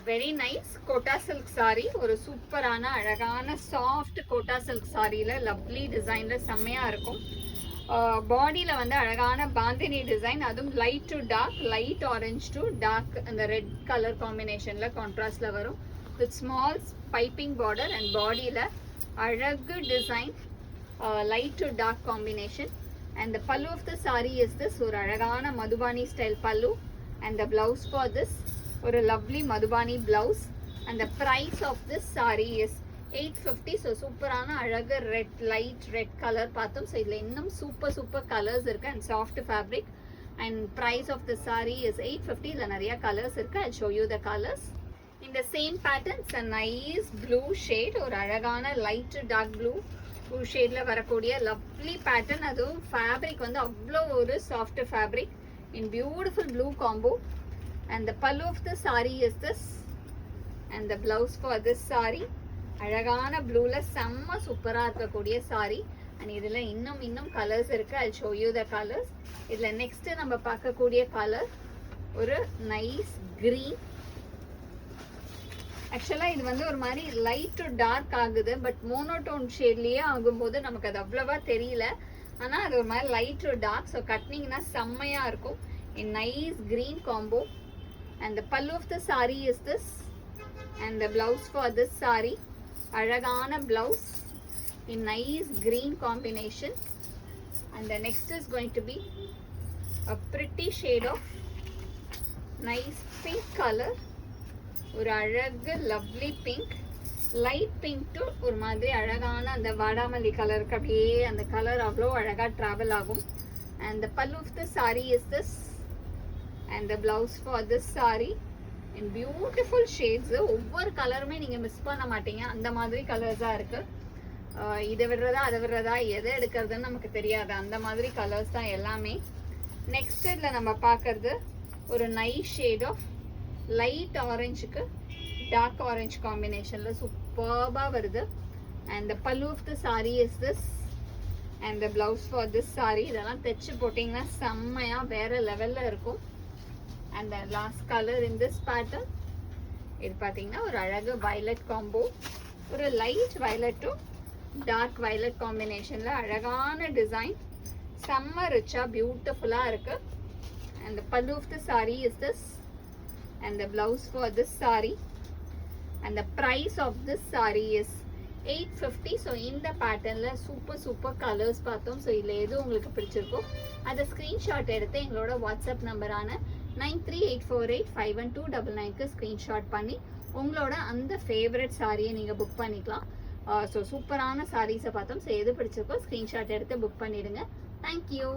Very nice Kota silk sari. ஒரு சூப்பரான அழகான சாஃப்ட் கோட்டா சில்க் சாரியில் லவ்லி டிசைனில் செம்மையாக இருக்கும். பாடியில் வந்து அழகான பாந்தினி டிசைன், அதுவும் light to dark, light orange to dark அந்த ரெட் கலர் காம்பினேஷனில் கான்ட்ராஸ்டில் வரும். With small piping border and பாடியில் அழகு design, light to dark combination. And the pallu of the saree is this, ஒரு அழகான மதுபானி ஸ்டைல் பல்லு. And the blouse for this, ஒரு lovely Madhubani blouse. And the price of this saree is 850. So சூப்பரான அழகு red, light red colour பார்த்தோம். So இதில் இன்னும் super colours இருக்கு and soft fabric. And price of the saree is 850. இதில் நிறைய colours இருக்கு. I'll show you the colors. In the same pattern, it's a nice blue shade, ஒரு அழகான light dark blue ஷேடில் வரக்கூடிய லவ்லி பேட்டர்ன். அதுவும் fabric வந்து அவ்வளோ ஒரு soft fabric in beautiful blue combo. And the pallu of the sari is this and the blouse for this sari. அழகான ப்ளூவில் செம்ம சூப்பராக இருக்கக்கூடிய சாரீ. அண்ட் இதில் இன்னும் கலர்ஸ் இருக்குது. I show you the colours. இதில் நெக்ஸ்ட்டு நம்ம பார்க்கக்கூடிய கலர் ஒரு நைஸ் க்ரீன். ஆக்சுவலாக இது வந்து ஒரு மாதிரி லைட் டு டார்க் ஆகுது, பட் மோனோடோன் ஷேட்லேயே ஆகும்போது நமக்கு அது அவ்வளோவா தெரியல. ஆனால் அது ஒரு மாதிரி லைட் டு டார்க். ஸோ கட்டினீங்கன்னா செம்மையாக இருக்கும். In nice green combo. And the pallu of the sari is this and the blouse for this sari. அழகான blouse in nice green combination. And the next is going to be a pretty shade of nice pink colour. ஒரு அழகு lovely pink, light pink to ஒரு மாதிரி அழகான அந்த வாடாமல்லி கலருக்கு அப்படியே அந்த கலர் அவ்வளோ அழகாக ட்ராவல் ஆகும். And the pallu of the sari is this and the blouse for this sari in beautiful shades. ஒவ்வொரு கலருமே நீங்கள் மிஸ் பண்ண மாட்டீங்க, அந்த மாதிரி கலர்ஸாக இருக்குது. இதை விடுறதா அதை விடுறதா எதை எடுக்கிறதுன்னு நமக்கு தெரியாது, அந்த மாதிரி கலர்ஸ் தான் எல்லாமே. நெக்ஸ்ட் இதில் நம்ம பார்க்கறது ஒரு நைஸ் ஷேட் ஆஃப் லைட் ஆரஞ்சுக்கு டார்க் ஆரஞ்சு காம்பினேஷனில் சூப்பராக வருது. And the pallu of the sari is this and the blouse for this sari. இதெல்லாம் தைச்சு போட்டிங்கன்னா செம்மையாக வேறு லெவலில் இருக்கும். And the last colour in this pattern, இது பார்த்தீங்கன்னா ஒரு அழகு வயலட் காம்போ, ஒரு light violet to dark violet காம்பினேஷனில் அழகான டிசைன், செம்ம ரிச்சாக பியூட்டிஃபுல்லாக இருக்குது. And the pallu of the sari is this and the blouse for this saree. And the price of this saree is 850. so இந்த பேட்டர்ன்ல சூப்பர் கலர்ஸ் பார்த்தோம். ஸோ இதில் எது உங்களுக்கு பிடிச்சிருக்கோ அதை ஸ்க்ரீன்ஷாட் எடுத்து எங்களோட வாட்ஸ்அப் நம்பரான 9384851299க்கு ஸ்க்ரீன்ஷாட் பண்ணி உங்களோட அந்த ஃபேவரட் சாரியை நீங்கள் புக் பண்ணிக்கலாம். ஸோ சூப்பரான சாரீஸை பார்த்தோம். ஸோ எது பிடிச்சிருக்கோ ஸ்க்ரீன்ஷாட் எடுத்து புக் பண்ணிடுங்க. தேங்க்யூ.